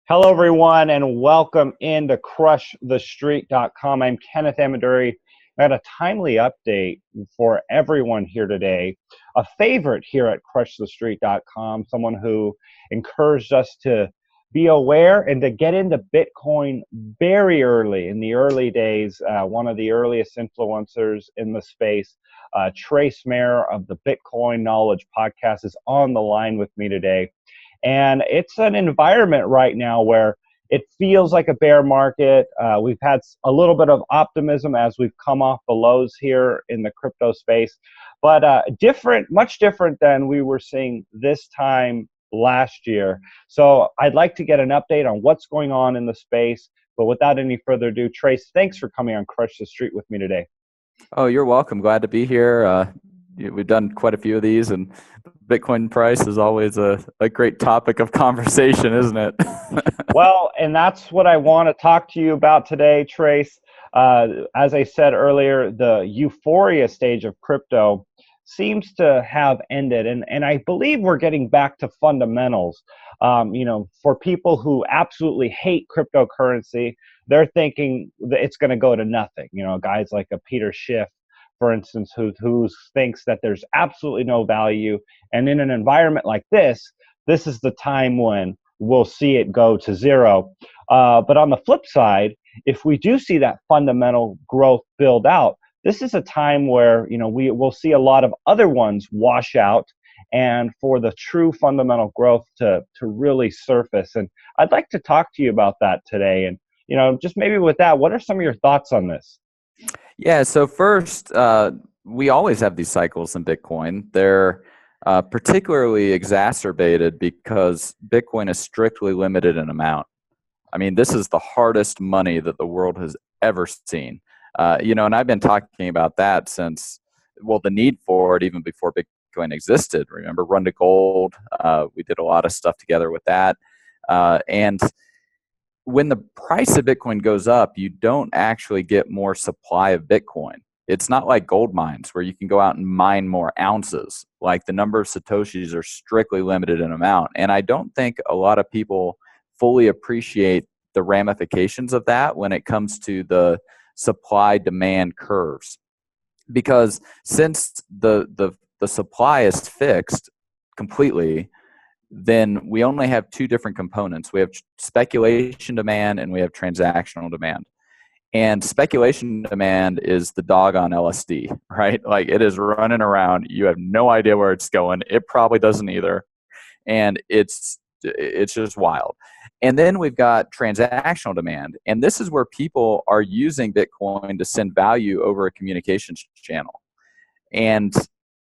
Hello, everyone, and welcome into CrushTheStreet.com. I'm Kenneth Amaduri. I got a timely update for everyone here today. A favorite here at CrushTheStreet.com, someone who encouraged us to be aware and to get into Bitcoin very early, in the early days. One of the earliest influencers in the space, Trace Mayer of the Bitcoin Knowledge Podcast, is on the line with me today. And it's an environment right now where it feels like a bear market. We've had a little bit of optimism as we've come off the lows here in the crypto space, but much different than we were seeing this time last year. So I'd like to get an update on what's going on in the space. But without any further ado, Trace, thanks for coming on Crush the Street with me today. Oh, you're welcome. Glad to be here. We've done quite a few of these, and Bitcoin price is always a great topic of conversation, isn't it? Well, and that's what I want to talk to you about today, Trace. As I said earlier, the euphoria stage of crypto seems to have ended, and I believe we're getting back to fundamentals. For people who absolutely hate cryptocurrency, they're thinking that it's going to go to nothing. Guys like a Peter Schiff, for instance, who thinks that there's absolutely no value. And in an environment like this is the time when we'll see it go to zero. But on the flip side, if we do see that fundamental growth build out, this is a time where we will see a lot of other ones wash out, and for the true fundamental growth to really surface. And I'd like to talk to you about that today. And just maybe with that, what are some of your thoughts on this? Yeah, so first, we always have these cycles in Bitcoin. They're particularly exacerbated because Bitcoin is strictly limited in amount. I mean, this is the hardest money that the world has ever seen. And I've been talking about that since, the need for it even before Bitcoin existed. Remember, Run to Gold? We did a lot of stuff together with that. And when the price of Bitcoin goes up, you don't actually get more supply of Bitcoin. It's not like gold mines where you can go out and mine more ounces. Like, the number of Satoshis are strictly limited in amount. And I don't think a lot of people fully appreciate the ramifications of that when it comes to the supply-demand curves. Because since the supply is fixed completely, then we only have two different components. We have speculation demand and we have transactional demand. And speculation demand is the dog on LSD, right? Like, it is running around. You have no idea where it's going. It probably doesn't either. And it's just wild. And then we've got transactional demand. And this is where people are using Bitcoin to send value over a communications channel. And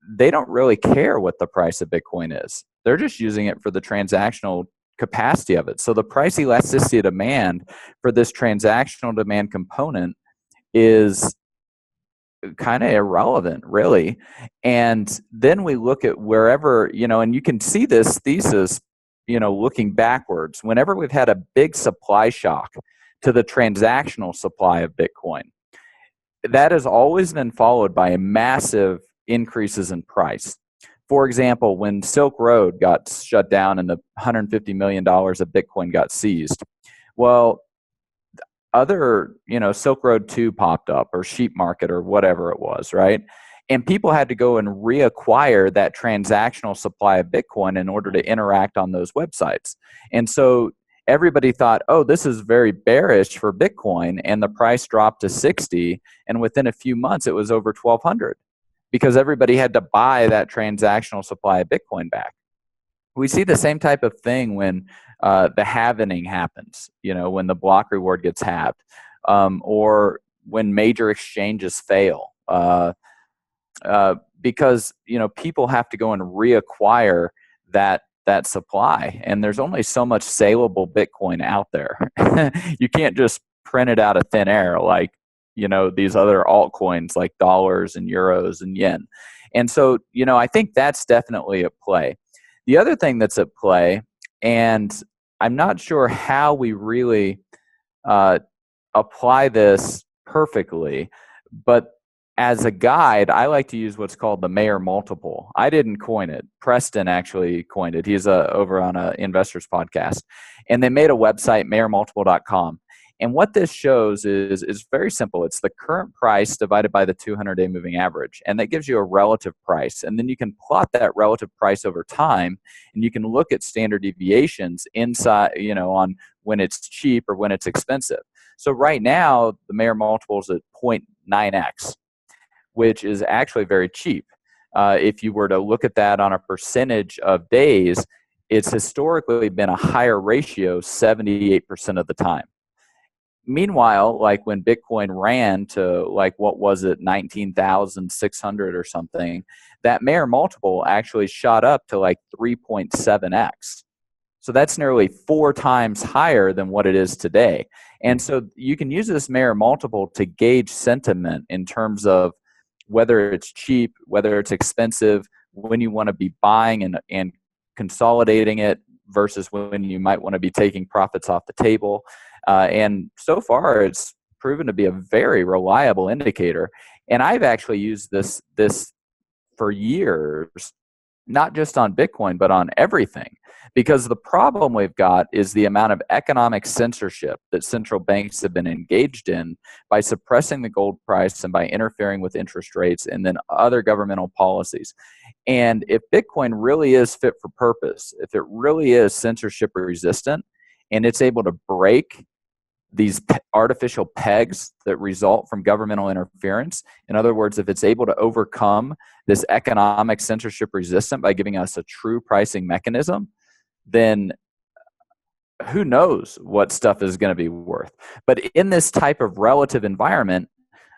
they don't really care what the price of Bitcoin is. They're just using it for the transactional capacity of it. So the price elasticity of demand for this transactional demand component is kind of irrelevant, really. And then we look at wherever, and you can see this thesis, looking backwards. Whenever we've had a big supply shock to the transactional supply of Bitcoin, that has always been followed by massive increases in price. For example, when Silk Road got shut down and the $150 million of Bitcoin got seized, other, Silk Road 2 popped up, or Sheep Market, or whatever it was, right? And people had to go and reacquire that transactional supply of Bitcoin in order to interact on those websites. And so everybody thought, oh, this is very bearish for Bitcoin, and the price dropped to 60, and within a few months it was over 1,200 because everybody had to buy that transactional supply of Bitcoin back. We see the same type of thing when the halvening happens, when the block reward gets halved, or when major exchanges fail, because people have to go and reacquire that supply, and there's only so much saleable Bitcoin out there. You can't just print it out of thin air like these other altcoins like dollars and euros and yen. And so I think that's definitely at play. The other thing that's at play, and I'm not sure how we really apply this perfectly, but as a guide, I like to use what's called the Mayer multiple. I didn't coin it. Preston actually coined it. He's over on a investors podcast. And they made a website, mayermultiple.com. And what this shows is very simple. It's the current price divided by the 200-day moving average. And that gives you a relative price. And then you can plot that relative price over time, and you can look at standard deviations inside, on when it's cheap or when it's expensive. So right now, the Mayer multiple is at 0.9x, which is actually very cheap. If you were to look at that on a percentage of days, it's historically been a higher ratio 78% of the time. Meanwhile, like when Bitcoin ran to what was it, 19,600 or something, that Mayer multiple actually shot up to 3.7x. So that's nearly 4 times higher than what it is today. And so you can use this Mayer multiple to gauge sentiment in terms of whether it's cheap, whether it's expensive, when you want to be buying and consolidating it versus when you might want to be taking profits off the table. And so far, it's proven to be a very reliable indicator. And I've actually used this for years, not just on Bitcoin, but on everything. Because the problem we've got is the amount of economic censorship that central banks have been engaged in by suppressing the gold price and by interfering with interest rates and then other governmental policies. And if Bitcoin really is fit for purpose, if it really is censorship resistant, and it's able to break these artificial pegs that result from governmental interference. In other words, if it's able to overcome this economic censorship resistance by giving us a true pricing mechanism, then who knows what stuff is going to be worth. But in this type of relative environment,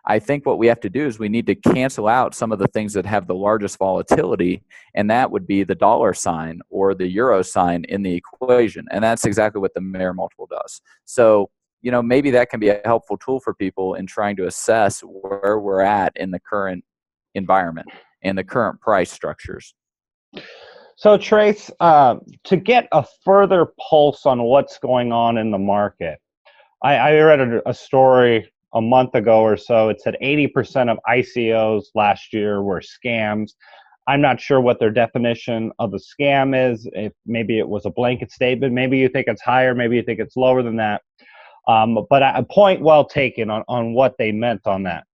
I think what we have to do is we need to cancel out some of the things that have the largest volatility, and that would be the dollar sign or the euro sign in the equation. And that's exactly what the Mayer multiple does. So, maybe that can be a helpful tool for people in trying to assess where we're at in the current environment and the current price structures. So, Trace, to get a further pulse on what's going on in the market, I read a story a month ago or so. It said 80% of ICOs last year were scams. I'm not sure what their definition of a scam is. If maybe it was a blanket statement. Maybe you think it's higher. Maybe you think it's lower than that. But a point well taken on what they meant on that.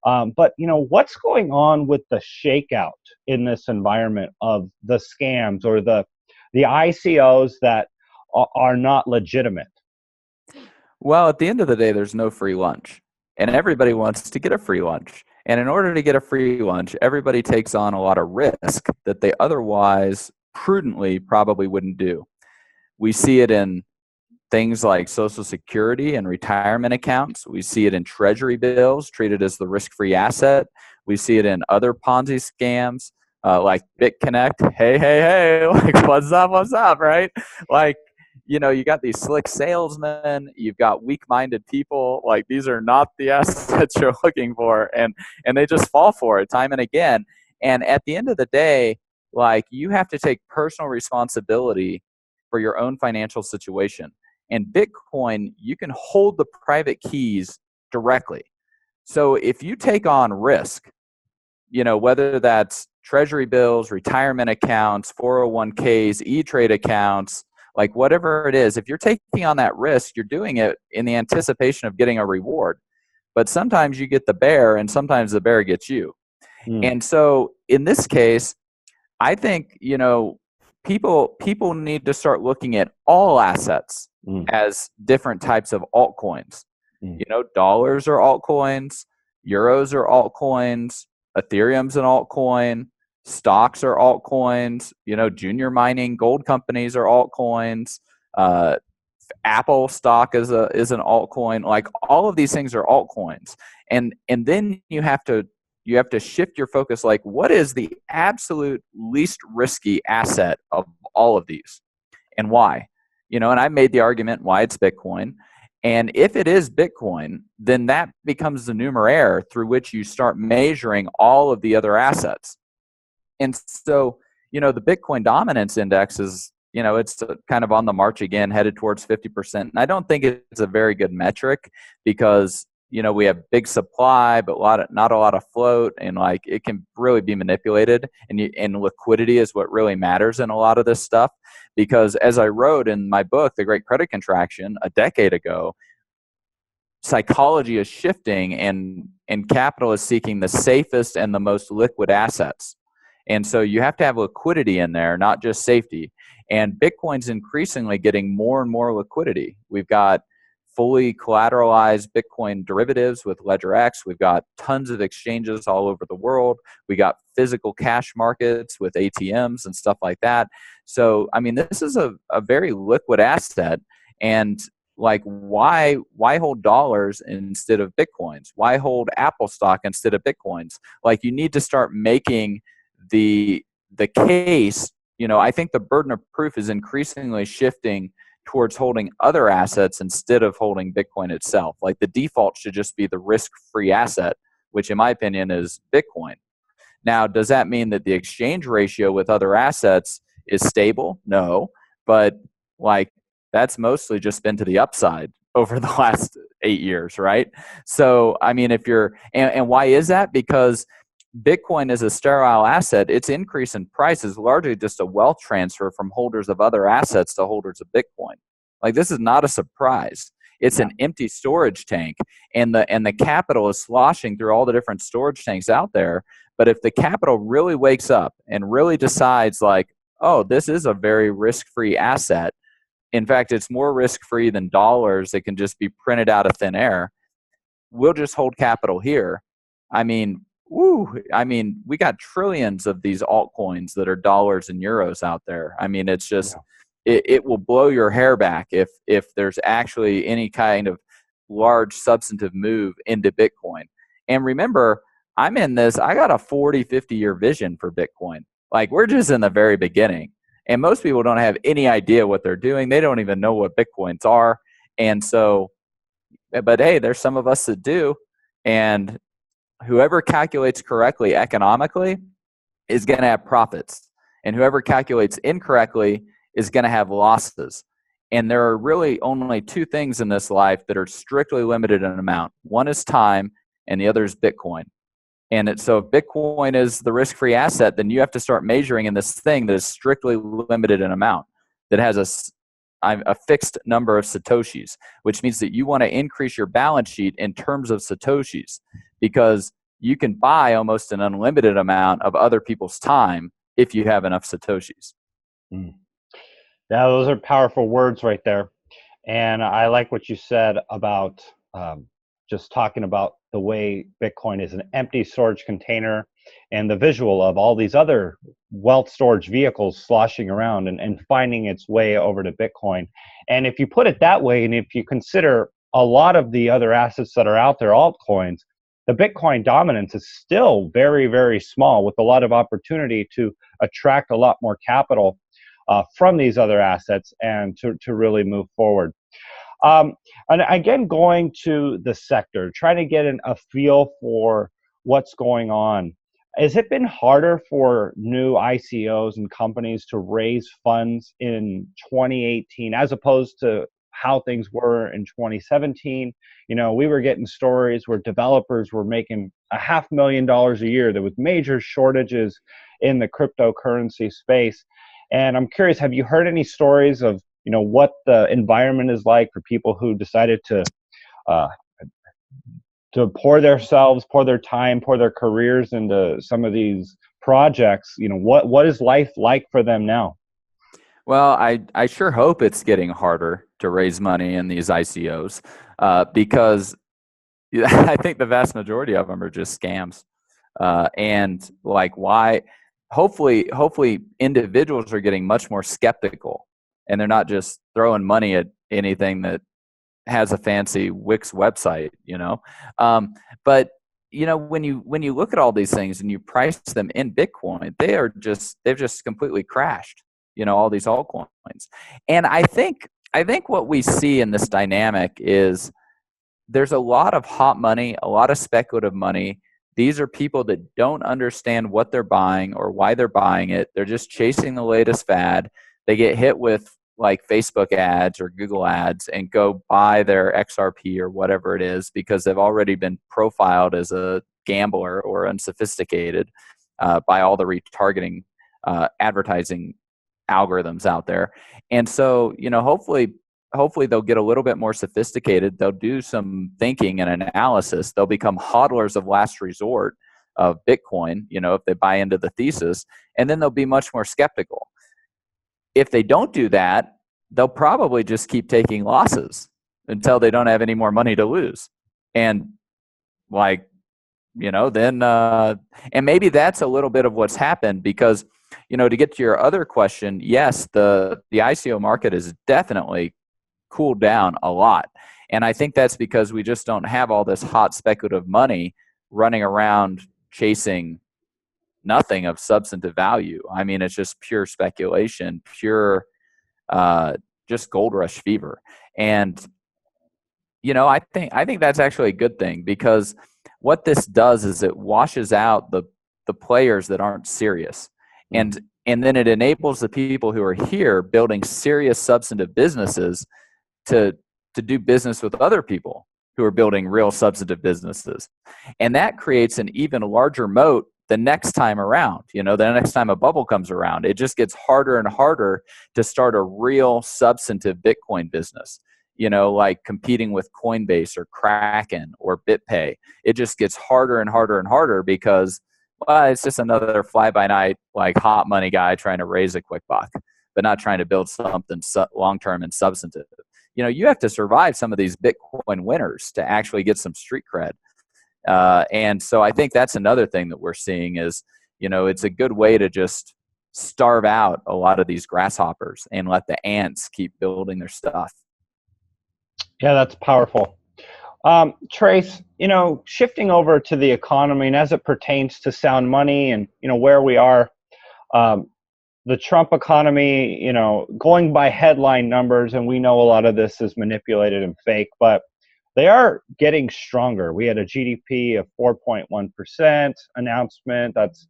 But what's going on with the shakeout in this environment of the scams or the ICOs that are not legitimate? Well, at the end of the day, there's no free lunch, and everybody wants to get a free lunch. And in order to get a free lunch, everybody takes on a lot of risk that they otherwise prudently probably wouldn't do. We see it in things like Social Security and retirement accounts. We see it in treasury bills treated as the risk-free asset. We see it in other Ponzi scams like BitConnect. Hey, like what's up, right? Like, you got these slick salesmen, you've got weak-minded people. Like, these are not the assets you're looking for, and they just fall for it time and again. And at the end of the day, like, you have to take personal responsibility for your own financial situation. And Bitcoin, you can hold the private keys directly. So if you take on risk, whether that's treasury bills, retirement accounts, 401ks, E-Trade accounts, like whatever it is, if you're taking on that risk, you're doing it in the anticipation of getting a reward. But sometimes you get the bear and sometimes the bear gets you. And so in this case, I think, people need to start looking at all assets as different types of altcoins. Dollars are altcoins, euros are altcoins, Ethereum's an altcoin, stocks are altcoins, junior mining gold companies are altcoins, Apple stock is an altcoin. Like, all of these things are altcoins. And then you have to shift your focus, like, what is the absolute least risky asset of all of these and why? And I made the argument why it's Bitcoin. And if it is Bitcoin, then that becomes the numeraire through which you start measuring all of the other assets. And so, the Bitcoin dominance index is, it's kind of on the march again, headed towards 50%. And I don't think it's a very good metric because we have big supply, but not a lot of float, and like it can really be manipulated. And liquidity is what really matters in a lot of this stuff, because as I wrote in my book, The Great Credit Contraction, a decade ago, psychology is shifting, and capital is seeking the safest and the most liquid assets. And so you have to have liquidity in there, not just safety. And Bitcoin's increasingly getting more and more liquidity. We've got fully collateralized Bitcoin derivatives with LedgerX. We've got tons of exchanges all over the world. We got physical cash markets with ATMs and stuff like that. So, I mean, this is a very liquid asset. And like, why hold dollars instead of Bitcoins? Why hold Apple stock instead of Bitcoins? Like, you need to start making the case. I think the burden of proof is increasingly shifting towards holding other assets instead of holding Bitcoin itself. Like, the default should just be the risk-free asset, which in my opinion is Bitcoin. Now, does that mean that the exchange ratio with other assets is stable? No, but like, that's mostly just been to the upside over the last 8 years, right? So, I mean, if you're, and why is that? Because Bitcoin is a sterile asset. Its increase in price is largely just a wealth transfer from holders of other assets to holders of Bitcoin. Like, this is not a surprise. It's an empty storage tank, and the capital is sloshing through all the different storage tanks out there. But if the capital really wakes up and really decides, like, oh, this is a very risk-free asset. In fact, it's more risk-free than dollars that can just be printed out of thin air. We'll just hold capital here. I mean, we got trillions of these altcoins that are dollars and euros out there. I mean, it's just, it will blow your hair back if there's actually any kind of large substantive move into Bitcoin. And remember, I got a 40, 50-year vision for Bitcoin. Like, we're just in the very beginning. And most people don't have any idea what they're doing. They don't even know what Bitcoins are. And so, but hey, there's some of us that do. And whoever calculates correctly economically is going to have profits. And whoever calculates incorrectly is going to have losses. And there are really only two things in this life that are strictly limited in amount. One is time, and the other is Bitcoin. And so if Bitcoin is the risk-free asset, then you have to start measuring in this thing that is strictly limited in amount, that has a fixed number of Satoshis, which means that you want to increase your balance sheet in terms of Satoshis, because you can buy almost an unlimited amount of other people's time if you have enough Satoshis. Yeah, those are powerful words right there. And I like what you said about just talking about the way Bitcoin is an empty storage container, and the visual of all these other wealth storage vehicles sloshing around and finding its way over to Bitcoin. And if you put it that way, and if you consider a lot of the other assets that are out there, altcoins, the Bitcoin dominance is still very, very small, with a lot of opportunity to attract a lot more capital from these other assets and to really move forward. And again, going to the sector, trying to get a feel for what's going on. Has it been harder for new ICOs and companies to raise funds in 2018 as opposed to how things were in 2017? We were getting stories where developers were making $500,000 a year. There was major shortages in the cryptocurrency space. And I'm curious, have you heard any stories of what the environment is like for people who decided to pour their time, pour their careers into some of these projects? What is life like for them now? Well, I sure hope it's getting harder to raise money in these ICOs, because I think the vast majority of them are just scams. And like, why? Hopefully individuals are getting much more skeptical, and they're not just throwing money at anything that has a fancy Wix website, But when you look at all these things and you price them in Bitcoin, they've just completely crashed, all these altcoins. And I think what we see in this dynamic is there's a lot of hot money, a lot of speculative money. These are people that don't understand what they're buying or why they're buying it. They're just chasing the latest fad. They get hit with like Facebook ads or Google ads and go buy their XRP or whatever it is because they've already been profiled as a gambler or unsophisticated by all the retargeting advertising algorithms out there. And so, hopefully they'll get a little bit more sophisticated. They'll do some thinking and analysis. They'll become hodlers of last resort of Bitcoin, if they buy into the thesis, and then they'll be much more skeptical. If they don't do that, they'll probably just keep taking losses until they don't have any more money to lose. And then, and maybe that's a little bit of what's happened because, to get to your other question, yes, the ICO market has definitely cooled down a lot. And I think that's because we just don't have all this hot speculative money running around chasing nothing of substantive value. I mean, it's just pure speculation, pure just gold rush fever. And I think that's actually a good thing because what this does is it washes out the players that aren't serious. And then it enables the people who are here building serious substantive businesses to do business with other people who are building real substantive businesses. And that creates an even larger moat the next time around. The next time a bubble comes around, it just gets harder and harder to start a real substantive Bitcoin business, like competing with Coinbase or Kraken or BitPay. It just gets harder and harder and harder because it's just another fly-by-night, like hot money guy trying to raise a quick buck, but not trying to build something long-term and substantive. You have to survive some of these Bitcoin winners to actually get some street cred. And so I think that's another thing that we're seeing is, it's a good way to just starve out a lot of these grasshoppers and let the ants keep building their stuff. Yeah, that's powerful. Trace, shifting over to the economy and as it pertains to sound money and, where we are, the Trump economy, going by headline numbers, and we know a lot of this is manipulated and fake, but they are getting stronger. We had a GDP of 4.1% announcement. That's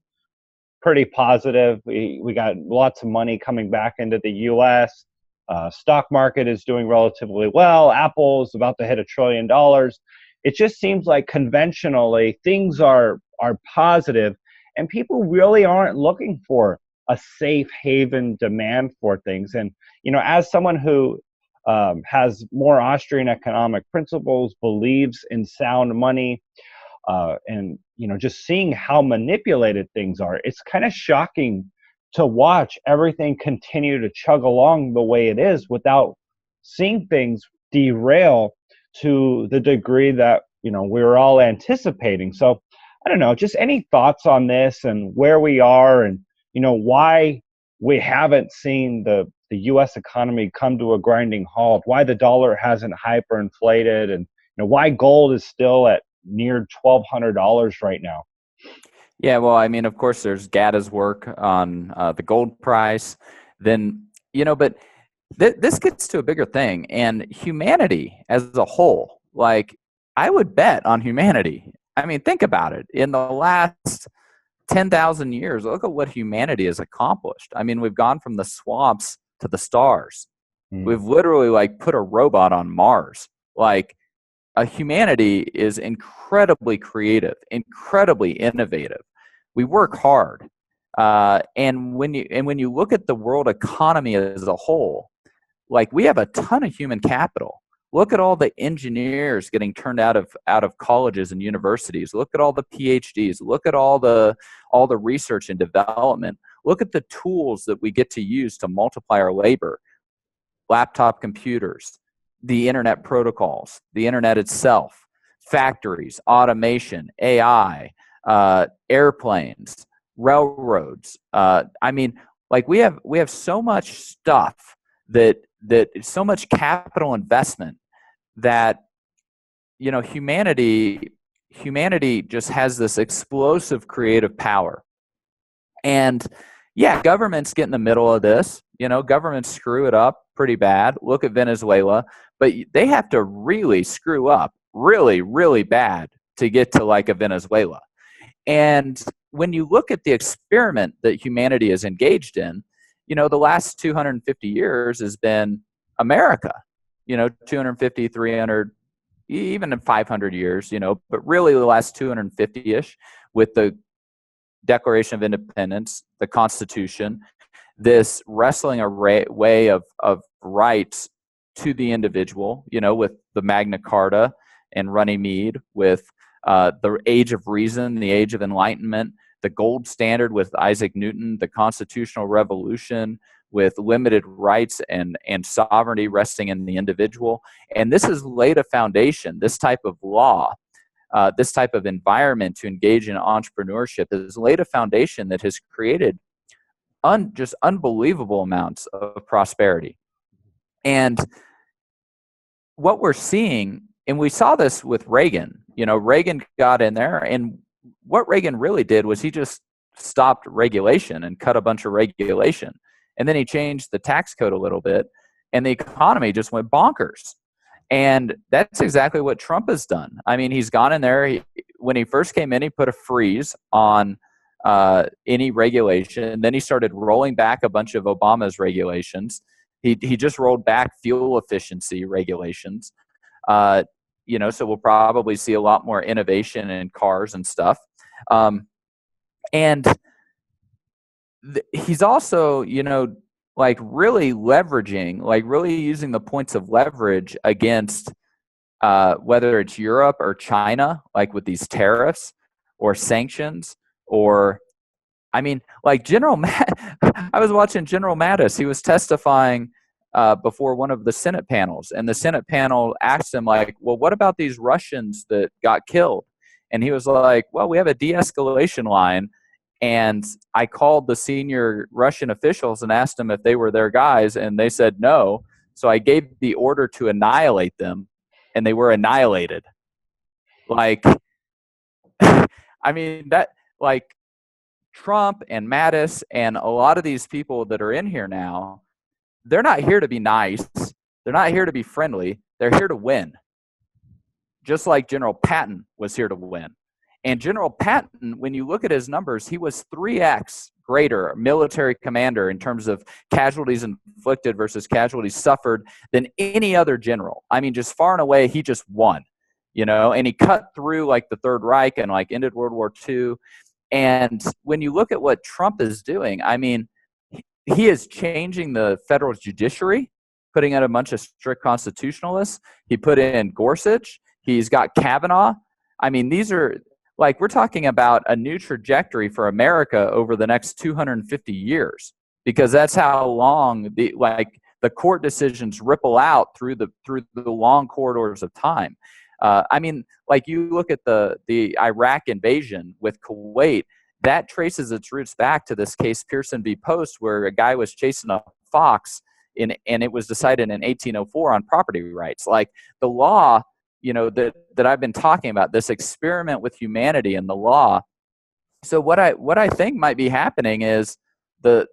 pretty positive. We got lots of money coming back into the U.S. Stock market is doing relatively well. Apple is about to hit $1 trillion. It just seems like conventionally things are positive, and people really aren't looking for a safe haven demand for things. And as someone who has more Austrian economic principles, believes in sound money, and just seeing how manipulated things are, it's kind of shocking to watch everything continue to chug along the way it is without seeing things derail to the degree that we were all anticipating. So I don't know, just any thoughts on this and where we are and why we haven't seen the U.S. economy come to a grinding halt, why the dollar hasn't hyperinflated, and why gold is still at near $1,200 right now. Yeah, well, I mean, of course, there's GATA's work on the gold price. Then, but this gets to a bigger thing. And humanity as a whole, like, I would bet on humanity. I mean, think about it. In the last 10,000 years, look at what humanity has accomplished. I mean, we've gone from the swamps to the stars. We've literally, put a robot on Mars. Humanity is incredibly creative, incredibly innovative. We work hard, and when you look at the world economy as a whole, we have a ton of human capital. Look at all the engineers getting turned out of colleges and universities. Look at all the PhDs. Look at all the research and development. Look at the tools that we get to use to multiply our labor. Laptop computers, the internet protocols, the internet itself, factories, automation, AI, airplanes, railroads. We have so much stuff that so much capital investment that humanity just has this explosive creative power. And yeah, governments get in the middle of this. Governments screw it up pretty bad. Look at Venezuela, but they have to really screw up really, really bad to get to a Venezuela. And when you look at the experiment that humanity is engaged in, the last 250 years has been America, 250, 300, even in 500 years, but really the last 250-ish with the Declaration of Independence, the Constitution, this wrestling way of rights to the individual, with the Magna Carta and Runnymede, with the Age of Reason, the Age of Enlightenment, the gold standard with Isaac Newton, the Constitutional Revolution, with limited rights and sovereignty resting in the individual. And this has laid a foundation, this type of law, this type of environment to engage in entrepreneurship has laid a foundation that has created just unbelievable amounts of prosperity. And what we're seeing, and we saw this with Reagan, Reagan got in there, and what Reagan really did was he just stopped regulation and cut a bunch of regulation. And then he changed the tax code a little bit, and the economy just went bonkers. And that's exactly what Trump has done. I mean, he's gone in there. When he first came in, he put a freeze on any regulation. Then he started rolling back a bunch of Obama's regulations. He just rolled back fuel efficiency regulations. So we'll probably see a lot more innovation in cars and stuff. And he's also, really leveraging, really using the points of leverage against whether it's Europe or China, like with these tariffs or sanctions, or I was watching General Mattis. He was testifying before one of the Senate panels, and the Senate panel asked him, well, what about these Russians that got killed? And he was like, well, we have a de-escalation line, and I called the senior Russian officials and asked them if they were their guys, and they said no. So I gave the order to annihilate them, and they were annihilated. Trump and Mattis and a lot of these people that are in here now, they're not here to be nice. They're not here to be friendly. They're here to win. Just like General Patton was here to win. And General Patton, when you look at his numbers, he was 3x greater military commander in terms of casualties inflicted versus casualties suffered than any other general. I mean, just far and away, he just won, and he cut through the Third Reich and ended World War II. And when you look at what Trump is doing, I mean, he is changing the federal judiciary, putting in a bunch of strict constitutionalists. He put in Gorsuch. He's got Kavanaugh. I mean, these are we're talking about a new trajectory for America over the next 250 years, because that's how long the court decisions ripple out through the long corridors of time. You look at the Iraq invasion with Kuwait, that traces its roots back to this case Pearson v. Post, where a guy was chasing a fox, and it was decided in 1804 on property rights. The law, that I've been talking about, this experiment with humanity and the law. So what I think might be happening is the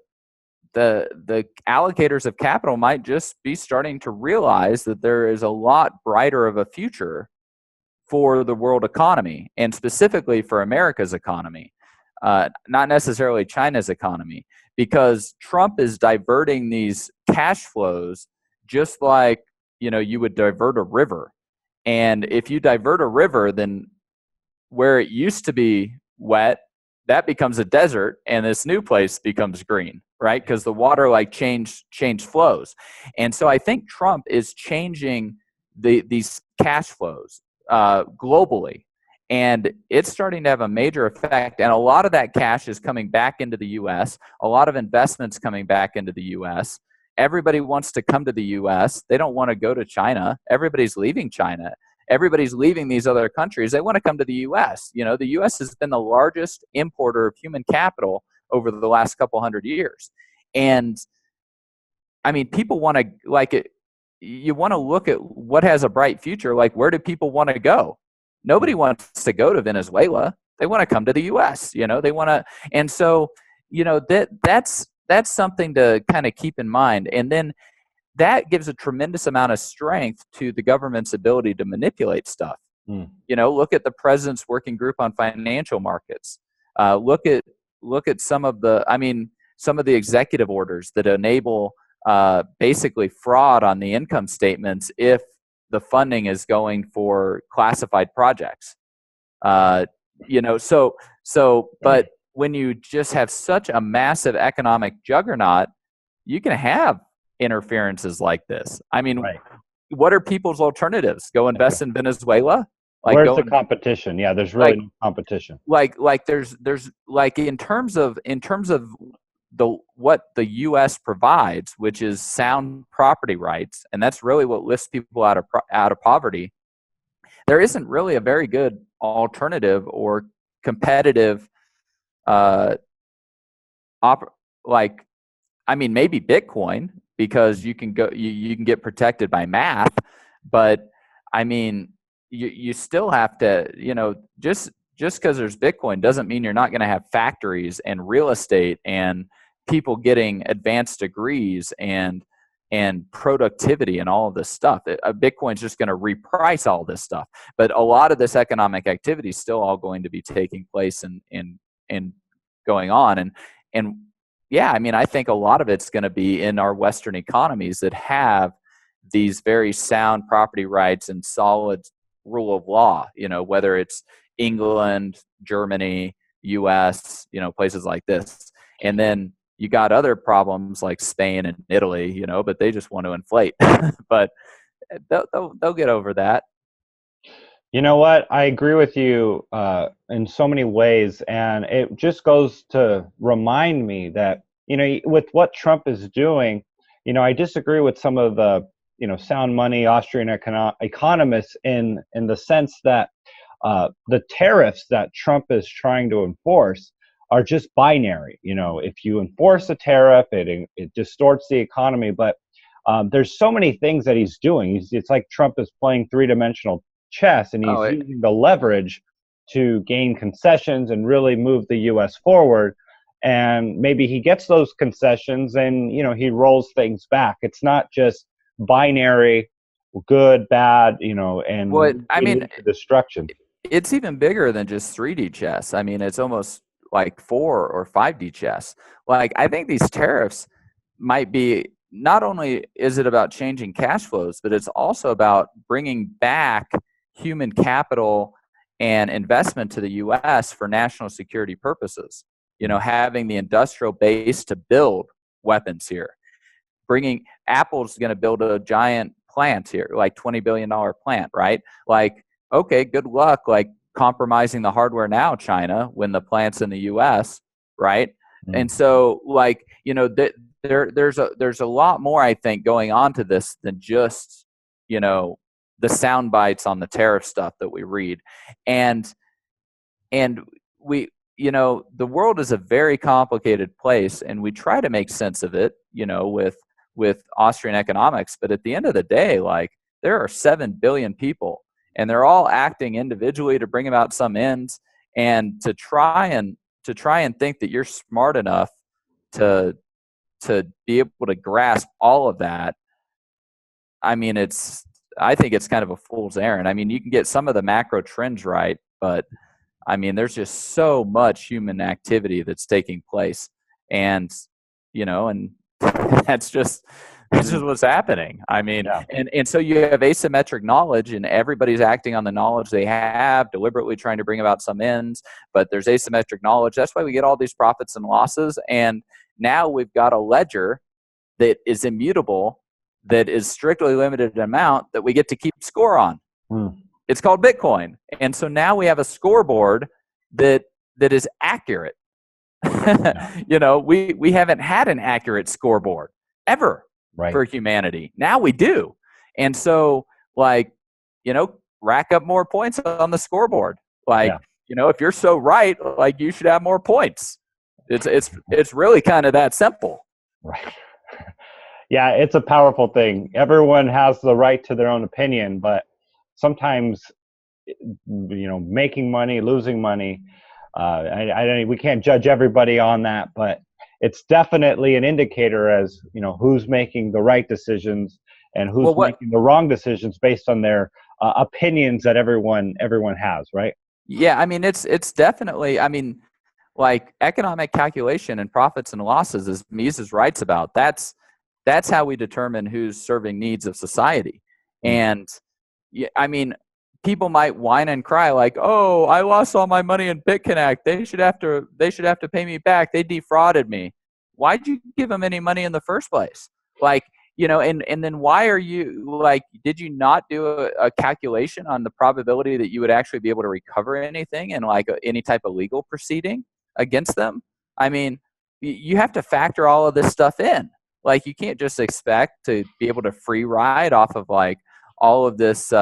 allocators of capital might just be starting to realize that there is a lot brighter of a future for the world economy, and specifically for America's economy, not necessarily China's economy, because Trump is diverting these cash flows just like you would divert a river. And if you divert a river, then where it used to be wet, that becomes a desert, and this new place becomes green, right? Because the water change flows. And so I think Trump is changing these cash flows globally, and it's starting to have a major effect. And a lot of that cash is coming back into the U.S. A lot of investments coming back into the U.S. Everybody wants to come to the U.S. They don't want to go to China. Everybody's leaving China. Everybody's leaving these other countries. They want to come to the U.S. The U.S. has been the largest importer of human capital over the last couple hundred years. And I mean, people want to you want to look at what has a bright future. Where do people want to go? Nobody wants to go to Venezuela. They want to come to the U.S. They want to, and so that's something to kind of keep in mind. And then that gives a tremendous amount of strength to the government's ability to manipulate stuff. Look at the president's working group on financial markets. Look at some of the, some of the executive orders that enable basically fraud on the income statements if the funding is going for classified projects. But when you just have such a massive economic juggernaut, you can have interferences like this. I mean, Right. what are people's alternatives? Go invest in Venezuela? Like Where's the going competition? Yeah, there's really like no competition. there's like in terms of the what the U.S. provides, which is sound property rights, and that's really what lifts people out of poverty. There isn't really a very good alternative or competitive, uh, like, I mean, maybe Bitcoin, because you can get protected by math, but I mean, you still have to, just because there's Bitcoin doesn't mean you're not going to have factories and real estate and people getting advanced degrees and productivity and all of this stuff. Bitcoin's just going to reprice all this stuff, but a lot of this economic activity is still all going to be taking place and going on. And yeah, I mean, I think a lot of it's going to be in our Western economies that have these very sound property rights and solid rule of law, whether it's England, Germany, US, places like this. And then you got other problems like Spain and Italy, but they just want to inflate. But they'll get over that. You know what? I agree with you in so many ways, and it just goes to remind me that with what Trump is doing, I disagree with some of the sound money Austrian economists in the sense that the tariffs that Trump is trying to enforce are just binary. If you enforce a tariff, it distorts the economy, but there's so many things that he's doing. It's like Trump is playing three-dimensional chess, and he's using the leverage to gain concessions and really move the U.S. forward. And maybe he gets those concessions and, he rolls things back. It's not just binary, good, bad, and I mean, destruction. It's even bigger than just 3D chess. I mean, it's almost like 4 or 5D chess. Like, I think these tariffs might be, not only is it about changing cash flows, but it's also about bringing back human capital and investment to the U.S. for national security purposes. Having the industrial base to build weapons here. Apple's going to build a giant plant here, like $20 billion plant, right? Like, okay, good luck, like compromising the hardware now, China, when the plant's in the U.S., right? Mm-hmm. And so, like, there's a lot more, I think, going on to this than just, the sound bites on the tariff stuff that we read. And we, the world is a very complicated place, and we try to make sense of it, with Austrian economics. But at the end of the day, like, there are 7 billion people, and they're all acting individually to bring about some ends, and to try and think that you're smart enough to be able to grasp all of that. I mean, I think it's kind of a fool's errand. I mean, you can get some of the macro trends right, but I mean, there's just so much human activity that's taking place, and and that's just what's happening. I mean, yeah. and so you have asymmetric knowledge, and everybody's acting on the knowledge they have, deliberately trying to bring about some ends, but there's asymmetric knowledge. That's why we get all these profits and losses. And now we've got a ledger that is immutable, that is strictly limited amount, that we get to keep score on. It's called Bitcoin. And so now we have a scoreboard that is accurate. Yeah. We haven't had an accurate scoreboard ever. Right. For humanity. Now we do. And so, like, rack up more points on the scoreboard. Like, yeah. If you're so right, like, you should have more points. It's really kind of that simple. Right. Yeah, it's a powerful thing. Everyone has the right to their own opinion, but sometimes, making money, losing money, we can't judge everybody on that, but it's definitely an indicator as who's making the right decisions and who's making the wrong decisions based on their opinions that everyone has, right? Yeah, I mean, it's definitely, I mean, like economic calculation and profits and losses, as Mises writes about, that's how we determine who's serving needs of society. Mm. And I mean, people might whine and cry like, "Oh, I lost all my money in BitConnect. They should have to pay me back. They defrauded me." Why'd you give them any money in the first place? Like, and then why are you like? Did you not do a calculation on the probability that you would actually be able to recover anything in like any type of legal proceeding against them? I mean, you have to factor all of this stuff in. Like, you can't just expect to be able to free ride off of like all of this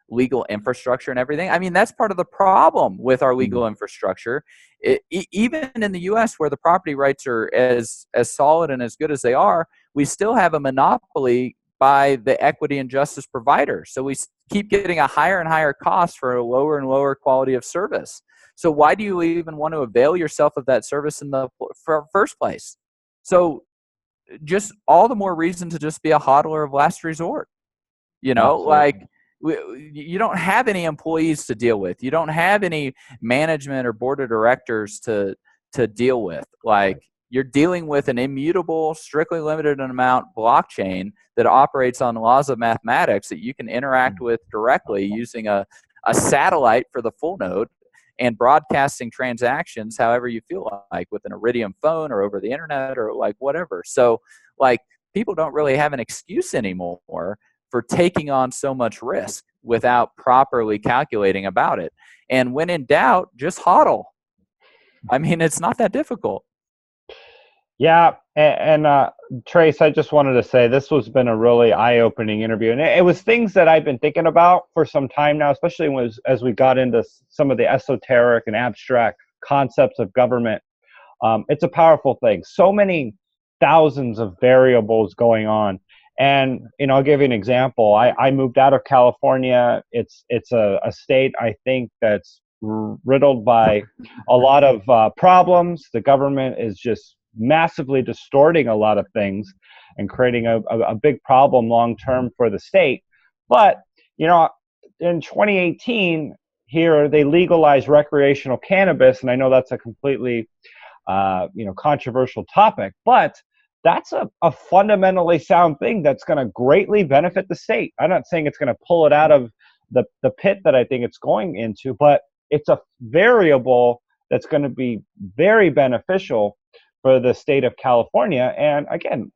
legal infrastructure and everything. I mean, that's part of the problem with our Mm. legal infrastructure. Even in the U.S., where the property rights are as solid and as good as they are, we still have a monopoly by the equity and justice providers. So we keep getting a higher and higher cost for a lower and lower quality of service. So why do you even want to avail yourself of that service in the first place? So just all the more reason to just be a hodler of last resort. Like, Absolutely. you don't have any employees to deal with. You don't have any management or board of directors to deal with. Like, you're dealing with an immutable, strictly limited amount blockchain that operates on laws of mathematics that you can interact with directly using a satellite for the full node and broadcasting transactions however you feel like, with an Iridium phone or over the internet or like whatever. So like, people don't really have an excuse anymore for taking on so much risk without properly calculating about it. And when in doubt, just hodl. I mean, it's not that difficult. Yeah, and Trace, I just wanted to say this has been a really eye-opening interview, and it was things that I've been thinking about for some time now, especially as we got into some of the esoteric and abstract concepts of government. It's a powerful thing. So many thousands of variables going on, and I'll give you an example. I moved out of California. It's a state, I think, that's riddled by a lot of problems. The government is just massively distorting a lot of things and creating a big problem long term for the state. But in 2018, here they legalized recreational cannabis, and I know that's a completely controversial topic, but that's a fundamentally sound thing that's going to greatly benefit the state. I'm not saying it's going to pull it out of the pit that I think it's going into, but it's a variable that's going to be very beneficial for the state of California. And again,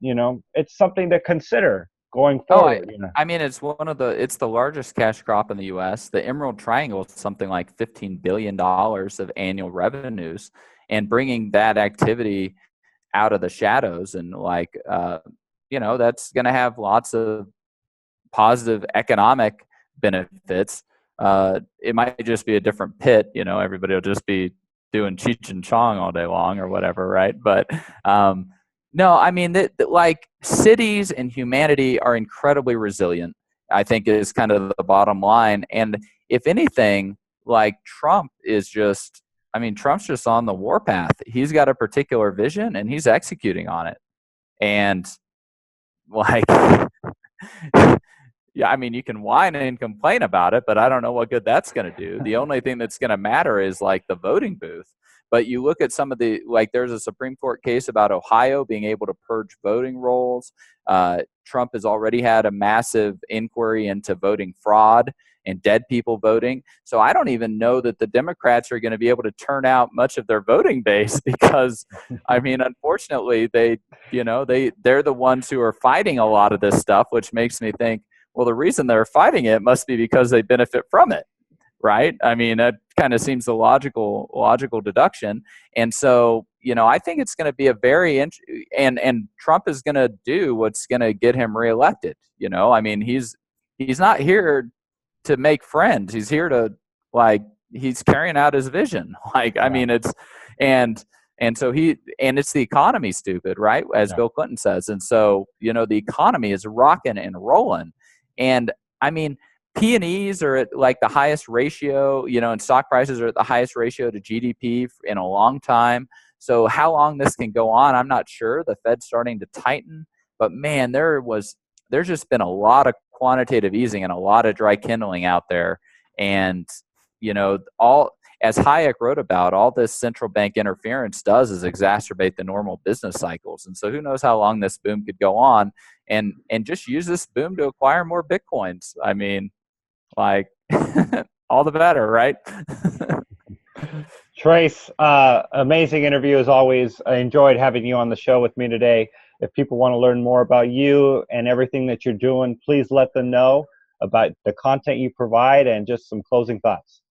it's something to consider going Oh, I, forward. I mean, it's the largest cash crop in the U.S. The Emerald Triangle is something like $15 billion of annual revenues, and bringing that activity out of the shadows and like, that's going to have lots of positive economic benefits. It might just be a different pit. Everybody will just be doing Cheech and Chong all day long or whatever, right? But no, I mean, like, cities and humanity are incredibly resilient, I think, is kind of the bottom line. And if anything, like, Trump's just on the warpath. He's got a particular vision and he's executing on it. And like, yeah, I mean, you can whine and complain about it, but I don't know what good that's going to do. The only thing that's going to matter is like the voting booth. But you look at some of there's a Supreme Court case about Ohio being able to purge voting rolls. Trump has already had a massive inquiry into voting fraud and dead people voting. So I don't even know that the Democrats are going to be able to turn out much of their voting base because, I mean, unfortunately, they're the ones who are fighting a lot of this stuff, which makes me think, well, the reason they're fighting it must be because they benefit from it, right? I mean, that kind of seems the logical deduction. And so, I think it's going to be a and Trump is going to do what's going to get him reelected. I mean, he's not here to make friends. He's here to, like, he's carrying out his vision. Like, I Yeah, mean, and so it's the economy, stupid, right? As yeah. Bill Clinton says. And so, the economy is rocking and rolling. And I mean, P&Es are at like the highest ratio, and stock prices are at the highest ratio to GDP in a long time. So how long this can go on, I'm not sure. The Fed's starting to tighten, but man, there's just been a lot of quantitative easing and a lot of dry kindling out there. And, all, as Hayek wrote about, all this central bank interference does is exacerbate the normal business cycles. And so who knows how long this boom could go on, and just use this boom to acquire more Bitcoins. I mean, like, all the better, right? Trace, amazing interview as always. I enjoyed having you on the show with me today. If people want to learn more about you and everything that you're doing, please let them know about the content you provide and just some closing thoughts.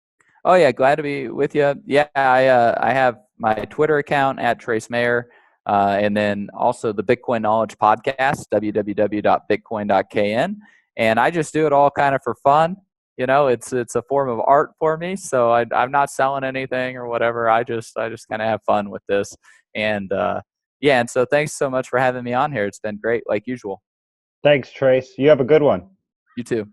Oh yeah, glad to be with you. Yeah, I have my Twitter account at Trace Mayer, and then also the Bitcoin Knowledge Podcast, www.bitcoin.kn, and I just do it all kind of for fun. You know, it's a form of art for me, so I'm not selling anything or whatever. I just kind of have fun with this, and yeah, and so thanks so much for having me on here. It's been great, like usual. Thanks, Trace. You have a good one. You too.